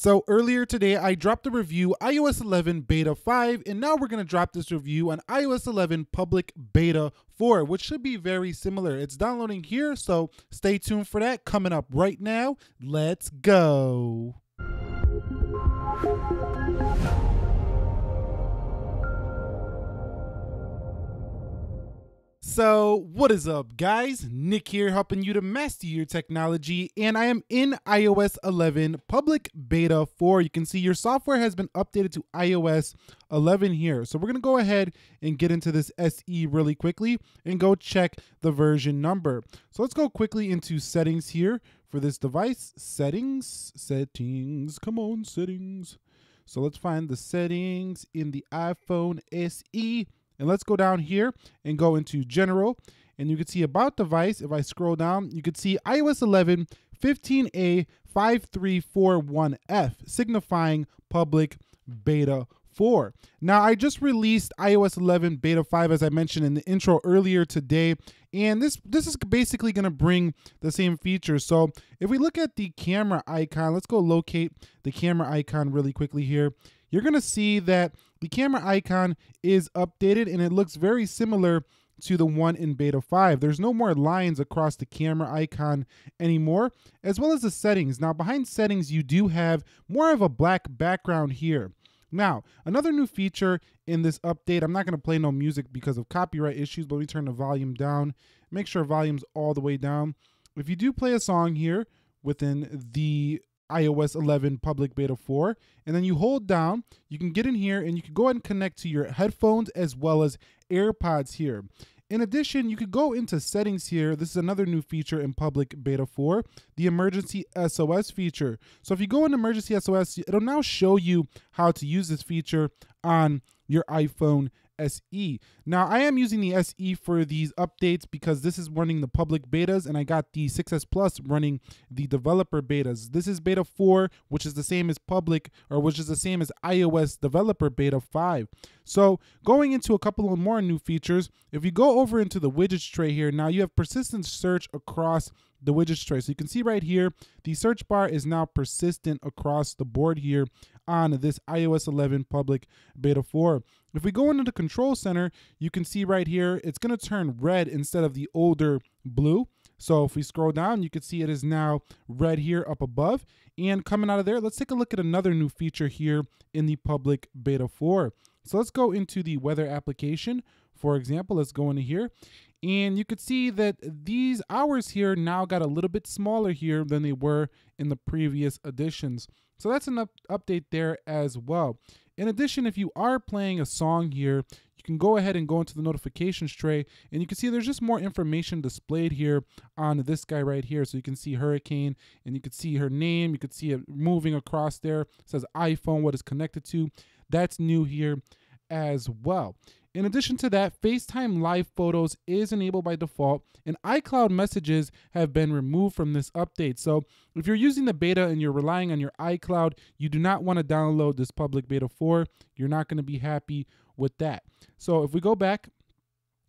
So earlier today, I dropped a review iOS 11 Beta 5, and now we're going to drop this review on iOS 11 Public Beta 4, which should be very similar. It's downloading here, so stay tuned for that. Coming up right now, let's go. So what is up, guys? Nick here, helping you to master your technology, and I am in iOS 11 Public Beta 4. You can see your software has been updated to iOS 11 here. So we're going to go ahead and get into this SE really quickly and go check the version number. So let's go quickly into settings here for this device. Settings, come on, settings. So let's find the settings in the iPhone SE. And let's go down here and go into general, and you can see about device. If I scroll down, you can see iOS 11 15A 5341F, signifying public beta 4. Now, I just released iOS 11 beta 5, as I mentioned in the intro earlier today, and this is basically going to bring the same features. So if we look at the camera icon, let's go locate the camera icon really quickly here. You're going to see that the camera icon is updated and it looks very similar to the one in beta 5. There's no more lines across the camera icon anymore, as well as the settings. Now, behind settings, you do have more of a black background here. Now, another new feature in this update, I'm not going to play no music because of copyright issues, but we turn the volume down. Make sure volume's all the way down. If you do play a song here within the iOS 11 Public Beta 4, and then you hold down, you can get in here and you can go ahead and connect to your headphones as well as AirPods here. In addition, you could go into settings here. This is another new feature in Public Beta 4, the emergency SOS feature. So if you go into emergency SOS, it'll now show you how to use this feature on your iPhone SE. Now, I am using the SE for these updates because this is running the public betas, and I got the 6S Plus running the developer betas. This is beta 4, which is the same as public, or which is the same as iOS developer beta 5. So going into a couple of more new features, if you go over into the widgets tray here, now you have persistent search across the widgets tray. So you can see right here, the search bar is now persistent across the board here on this iOS 11 Public Beta 4. If we go into the control center, you can see right here, it's going to turn red instead of the older blue. So if we scroll down, you can see it is now red here up above. And coming out of there, let's take a look at another new feature here in the Public Beta 4. So let's go into the weather application. For example, let's go into here. And you could see that these hours here now got a little bit smaller here than they were in the previous editions. So that's an update there as well. In addition, if you are playing a song here, you can go ahead and go into the notifications tray, and you can see there's just more information displayed here on this guy right here. So you can see Hurricane, and you can see her name. You can see it moving across there. It says iPhone, what it's connected to. That's new here as well. In addition to that, FaceTime Live Photos is enabled by default, and iCloud messages have been removed from this update. So if you're using the beta and you're relying on your iCloud, you do not want to download this Public Beta 4. You're not going to be happy with that. So if we go back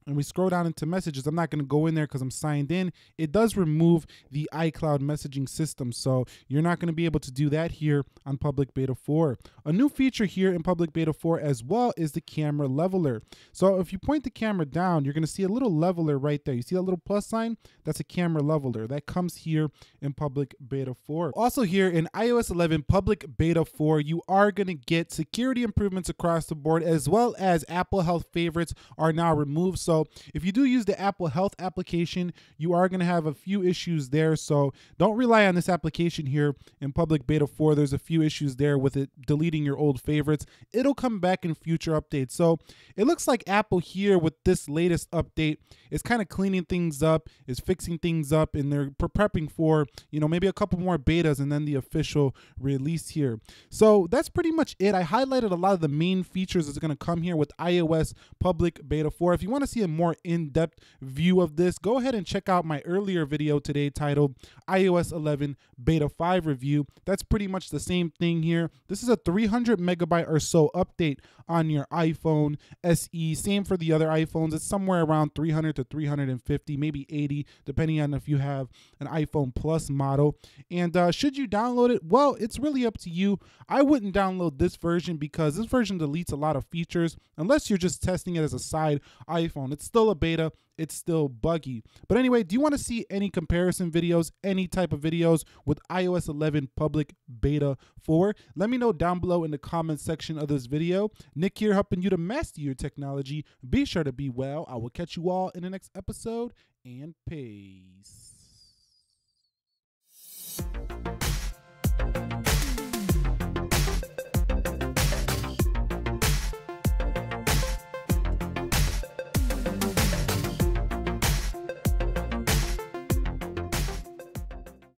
and we scroll down into messages, I'm not going to go in there because I'm signed in. It does remove the iCloud messaging system, so you're not going to be able to do that here on Public Beta 4. A new feature here in Public Beta 4 as well is the camera leveler. So if you point the camera down, you're going to see a little leveler right there. You see that little plus sign? That's a camera leveler. That comes here in Public Beta 4. Also here in iOS 11 Public Beta 4, you are going to get security improvements across the board, as well as Apple Health favorites are now removed. So if you do use the Apple Health application, you are going to have a few issues there. So don't rely on this application here in Public Beta 4. There's a few issues there with it deleting your old favorites. It'll come back in future updates. So it looks like Apple here with this latest update is kind of cleaning things up, is fixing things up, and they're prepping for, maybe a couple more betas and then the official release here. So that's pretty much it. I highlighted a lot of the main features that's going to come here with iOS Public Beta 4. If you want to see see a more in-depth view of this, go ahead and check out my earlier video today titled iOS 11 Beta 5 Review. That's pretty much the same thing here. This is a 300 megabyte or so update on your iPhone SE. Same for the other iPhones. It's somewhere around 300 to 350, maybe 80, depending on if you have an iPhone Plus model. And should you download it? Well, it's really up to you. I wouldn't download this version because this version deletes a lot of features unless you're just testing it as a side iPhone. It's still a beta. It's still buggy. But anyway, do you want to see any comparison videos, any type of videos with iOS 11 public beta 4? Let me know down below in the comment section of this video. Nick here, helping you to master your technology. Be sure to be well. I will catch you all in the next episode, and peace.